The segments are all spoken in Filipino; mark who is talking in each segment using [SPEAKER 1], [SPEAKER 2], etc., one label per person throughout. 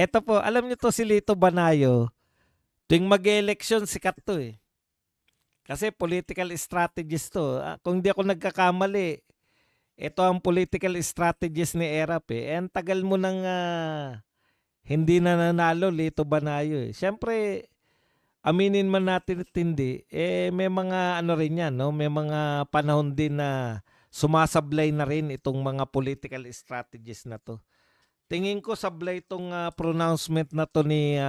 [SPEAKER 1] Eto po, alam niyo 'to si Lito Banayo, tuwing mag-e-eleksyon sikat 'to, eh. Kasi political strategist 'to. Kung di ako nagkakamali, ito ang political strategist ni Erap, eh. Ang tagal mo ng, hindi na nanalo, Lito Banayo, eh. Siyempre, aminin man natin at hindi, eh, may mga ano rin 'yan 'no, may mga panahon din na sumasablay na rin itong mga political strategist na 'to. Tingin ko sablay itong, pronouncement na 'to ni,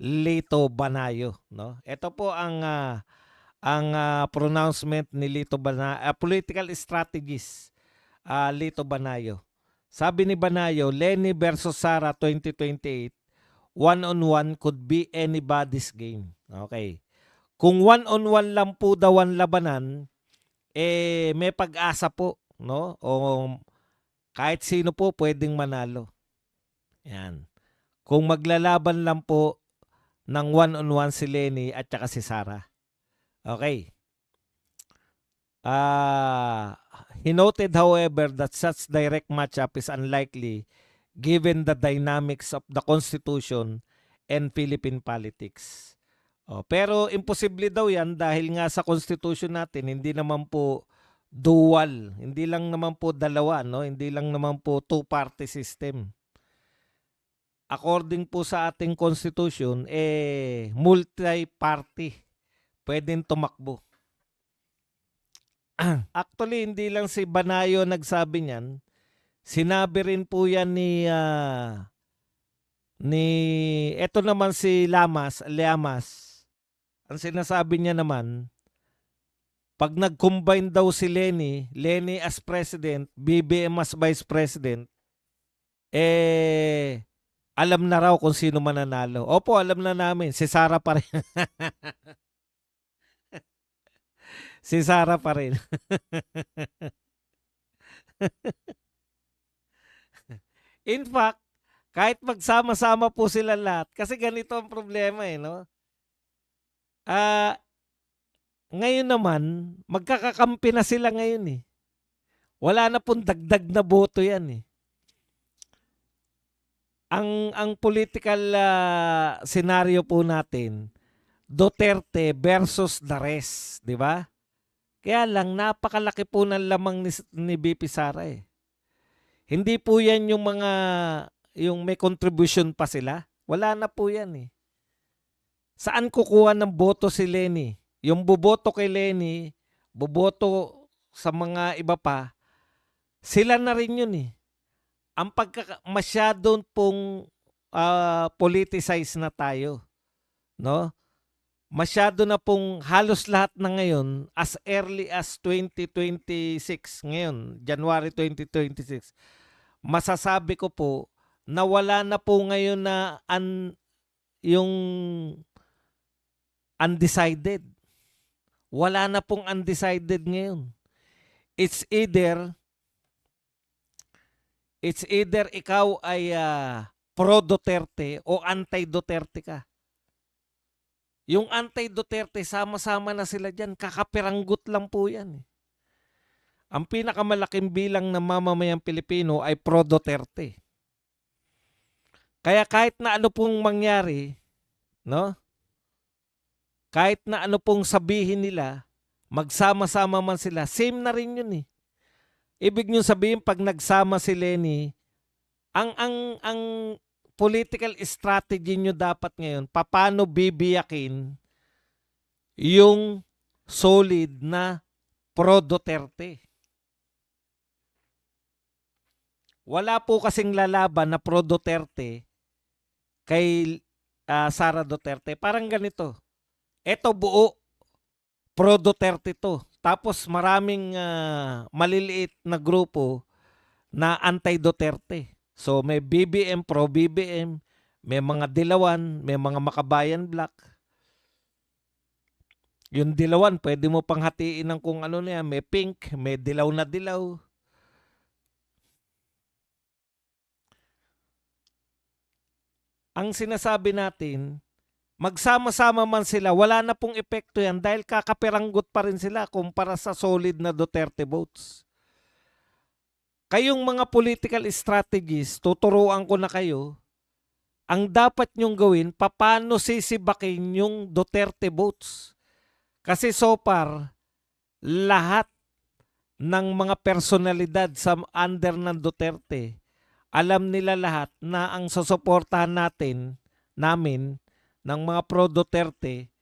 [SPEAKER 1] Lito Banayo 'no. Ito po ang pronouncement ni political strategist, Lito Banayo. Sabi ni Banayo, Leni versus Sara 2028, one-on-one could be anybody's game. Okay. Kung one-on-one lang po daw ang labanan, eh may pag-asa po, no? O kahit sino po pwedeng manalo. Yan. Kung maglalaban lang po ng one-on-one si Leni at saka si Sara. Okay. He noted, however, that such direct matchup is unlikely given the dynamics of the Constitution and Philippine politics. Pero imposible daw yan dahil nga sa Constitution natin, hindi naman po dual. Hindi lang naman po dalawa, no? Hindi lang naman po two-party system. According po sa ating Constitution, eh, multi-party. Pwedeng tumakbo. Actually, hindi lang si Banayo nagsabi niyan. Sinabi rin po yan ni eto naman si Llamas. Ang sinasabi niya naman, pag nag-combine daw si Leni as president, BBM as vice president, eh, alam na raw kung sino mananalo. Opo, alam na namin. Si Sara pa rin. Si Sara pa rin. In fact, kahit magsama-sama po sila lahat, kasi ganito ang problema eh, no? Ngayon naman, magkakakampi na sila ngayon eh. Wala na pong dagdag na boto yan eh. Ang political scenario po natin, Duterte versus the rest, di ba? Kaya lang, napakalaki po ng lamang ni BP Sara eh. Hindi po yan yung may contribution pa sila. Wala na po yan eh. Saan kukuha ng boto si Leni? Yung boboto kay Leni, boboto sa mga iba pa, sila na rin yun eh. Ang masyadong pong politicize na tayo. No? Masyado na pong halos lahat na ngayon as early as 2026, ngayon, January 2026, masasabi ko po na wala na po ngayon na yung undecided. Wala na pong undecided ngayon. It's either ikaw ay pro-Duterte o anti-Duterte ka. Yung anti-Duterte, sama-sama na sila dyan. Kakapiranggot lang po yan. Ang pinakamalaking bilang ng mamamayang Pilipino ay pro-Duterte. Kaya kahit na ano pong mangyari, no? Kahit na ano pong sabihin nila, magsama-sama man sila, same na rin yun eh. Ibig nyo sabihin, pag nagsama si Leni, ang political strategy nyo dapat ngayon, paano bibiyakin yung solid na pro-Duterte. Wala po kasing lalaban na pro-Duterte kay Sara Duterte. Parang ganito. Ito buo, pro-Duterte to. Tapos maraming maliliit na grupo na anti-Duterte. So may BBM, pro-BBM, may mga Dilawan, may mga Makabayan Black. Yung Dilawan, pwede mo panghatiin ng kung ano na yan. May pink, may dilaw na dilaw. Ang sinasabi natin, magsama-sama man sila, wala na pong epekto yan dahil kakapiranggot pa rin sila kumpara sa solid na Duterte votes. Kayong mga political strategies, tuturuan ko na kayo, Ang dapat nyong gawin, paano sisibakin yung Duterte votes? Kasi so far, lahat ng mga personalidad sa under ng Duterte, alam nila lahat na ang susuportahan namin, ng mga pro Duterte,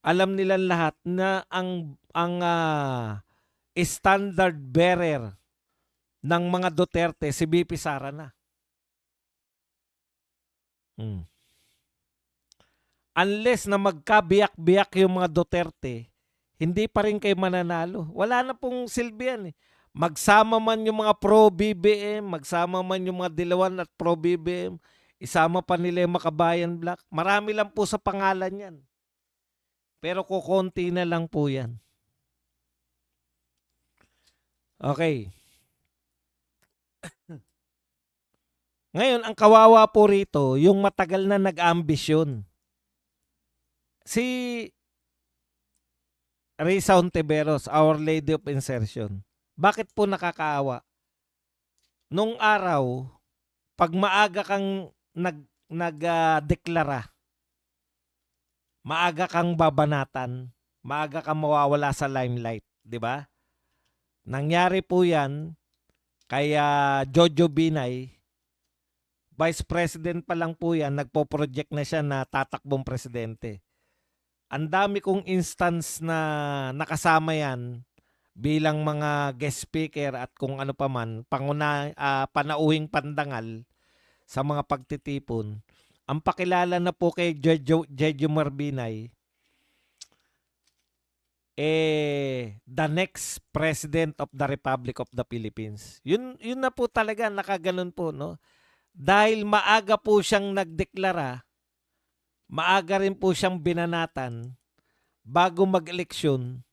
[SPEAKER 1] alam nila lahat na ang standard bearer ng mga Duterte si BP Sara na. Unless na magkabiyak-biyak yung mga Duterte, hindi pa rin kayo mananalo. Wala na pong silbi yan eh. Magsama man yung mga pro-BBM, magsama man yung mga Dilawan at pro-BBM, isama pa nila yung Makabayan Black. Marami lang po sa pangalan yan. Pero kukonti na lang po yan. Okay. Ngayon, ang kawawa po rito, yung matagal na nag-ambisyon. Si Risa Ontiveros, Our Lady of Insertion. Bakit po nakakaawa? Nung araw, pag maaga kang nagdeklara, maaga kang babanatan, maaga kang mawawala sa limelight, di ba? Nangyari po yan kay Jojo Binay. Vice President pa lang po yan, nagpo-project na siya na tatakbong presidente. Ang dami kong instance na nakasama yan bilang mga guest speaker at kung ano pa man, panauhing pandangal sa mga pagtitipon. Ang pakilala na po kay Jejo Marbinay, the next President of the Republic of the Philippines. Yun na po talaga, nakaganon po, no? Dahil maaga po siyang nagdeklara, maaga rin po siyang binanatan, bago mag-eleksyon,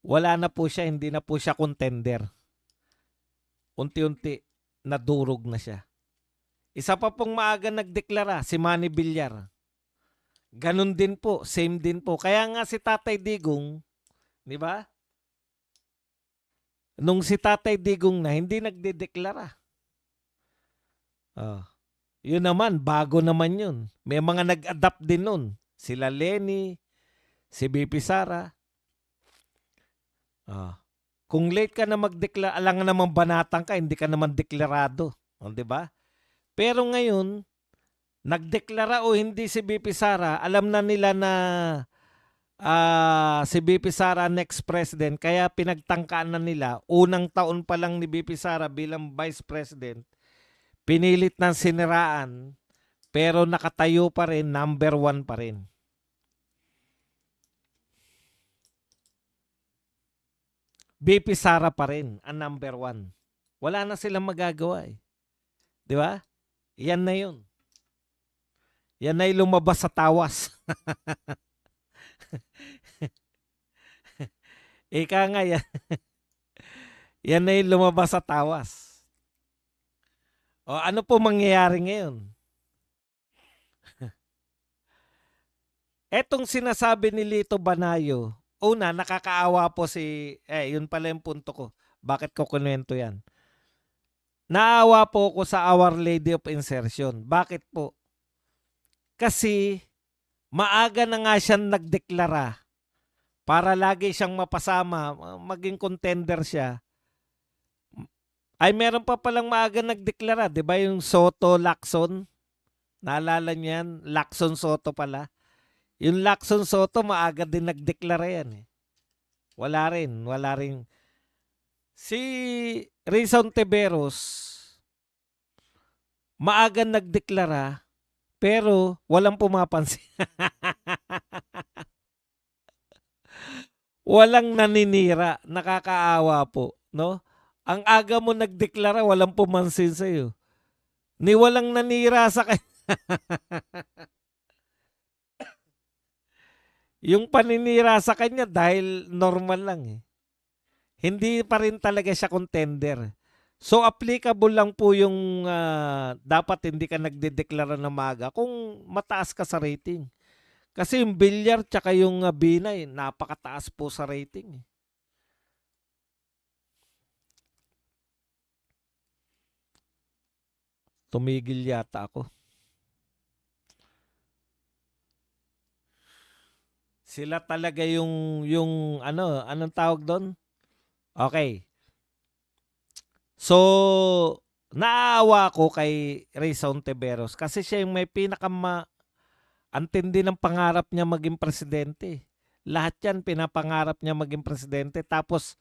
[SPEAKER 1] wala na po siya, hindi na po siya contender. Unti-unti, nadurog na siya. Isa pa pong maaga nagdeklara, si Manny Villar. Ganon din po, same din po. Kaya nga si Tatay Digong, di ba? Nung si Tatay Digong na, hindi nagdedeklara. Yun naman, bago naman yun. May mga nag-adapt din nun. Sila Lenny, si BP Sara. Kung late ka na magdeklara, alangan naman banatang ka, hindi ka naman deklarado. Di ba? Pero ngayon, nagdeklara o hindi si BP Sara, alam na nila na si BP Sara next president, kaya pinagtangkaan na nila, unang taon pa lang ni BP Sara bilang vice president, pinilit ng siniraan, pero nakatayo pa rin, number 1 pa rin. BP Sara pa rin ang number 1. Wala na silang magagawa eh. Di ba? Yan na yun. Yan ay lumabas sa tawas. Ika nga yan. Yan ay lumabas sa tawas. O ano po mangyayari ngayon? Etong sinasabi ni Lito Banayo, una, nakakaawa po yun pala yung punto ko. Bakit ko kunwento yan? Naawa po ko sa Our Lady of Insertion. Bakit po? Kasi maaga na nga siyang nagdeklara para lagi siyang mapasama, maging contender siya. Ay meron pa palang maaga nagdeklara, 'di ba yung Soto Lacson? Naalala niyan, Lacson Soto pala. Yung Lacson Soto maaga din nagdeklara yan eh. Wala rin. Si Risa Ontiveros maaga nagdeklara pero walang pumapansin. Walang naninira, nakakaawa po, no? Ang aga mo nagdeklara, walang pumansin sa iyo. Ni walang nanira sa kanya. Yung paninira sa kanya dahil normal lang eh. Hindi pa rin talaga siya contender. So applicable lang po yung dapat hindi ka nagdedeklara na maga kung mataas ka sa rating. Kasi yung Villar tsaka yung Binay, napakataas po sa rating. Tumigil yata ako. Sila talaga yung ano, anong tawag doon? Okay. So, naaawa ko kay Rayson Tiveros kasi siya yung may antindi ng pangarap niya maging presidente. Lahat yan pinapangarap niya maging presidente. Tapos,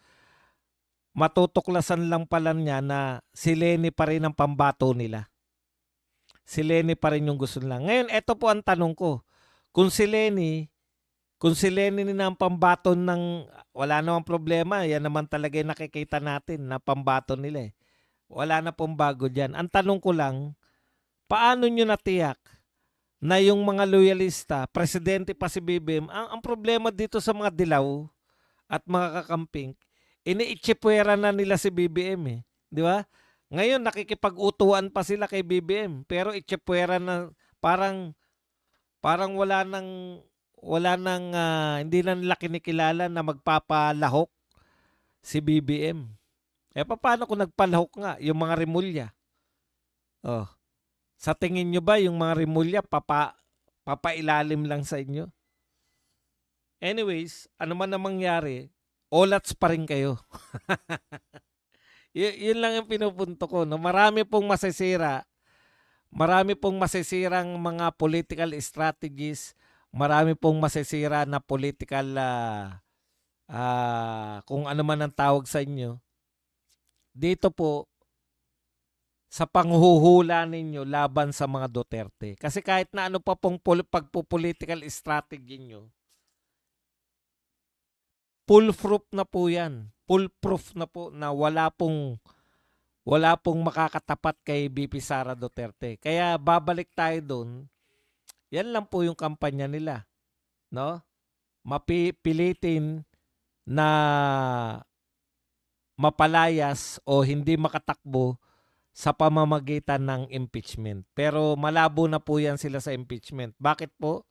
[SPEAKER 1] matutuklasan lang pala niya na si Leni pa rin ang pambato nila. Si Leni pa rin yung gusto nila. Ngayon, eto po ang tanong ko. Kung si Leni na ang pambato ng, wala namang problema. Yan naman talaga yung nakikita natin na pambato nila eh. Wala na pong bago dyan. Ang tanong ko lang, paano nyo natiyak na yung mga loyalista, presidente pa si BBM, ang problema dito sa mga dilaw at mga kakamping, iniitsipwera na nila si BBM eh. Di ba? Ngayon, nakikipag-utuan pa sila kay BBM, pero itsipwera na parang hindi na nila kinikilala na magpapalahok si BBM. Paano kung nagpalahok nga yung mga Rimulya? Oh. Sa tingin nyo ba yung mga Rimulya papailalim lang sa inyo? Anyways, ano man na mangyari, olats pa rin kayo. Yun lang yung pinupunto ko. No? Marami pong masisirang mga political strategies, marami pong masisira na political kung ano man ang tawag sa inyo. Dito po, sa panghuhula ninyo laban sa mga Duterte. Kasi kahit na ano pa pong pagpo-political strategy nyo, foolproof na po yan. Foolproof na po na wala pong makakatapat kay BP Sara Duterte. Kaya babalik tayo doon. Yan lang po yung kampanya nila. No? Mapipilitin na mapalayas o hindi makatakbo sa pamamagitan ng impeachment. Pero malabo na po yan sila sa impeachment. Bakit po?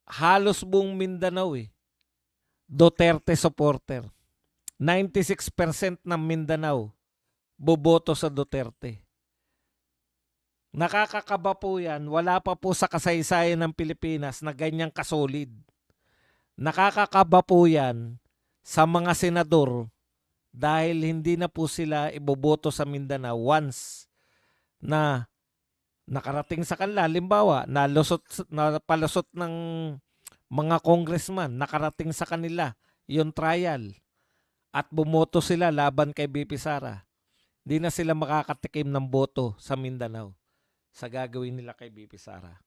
[SPEAKER 1] Halos buong Mindanao Duterte supporter. 96% ng Mindanao boboto sa Duterte. Nakakakaba po yan. Wala pa po sa kasaysayan ng Pilipinas na ganyang kasolid. Nakakakaba po yan sa mga senador dahil hindi na po sila iboboto sa Mindanao once na nakarating sa kanila. Halimbawa, napalusot ng mga congressman, nakarating sa kanila yung trial at bumoto sila laban kay BP Sara. Hindi na sila makakatikim ng boto sa Mindanao sa gagawin nila kay BP Sara.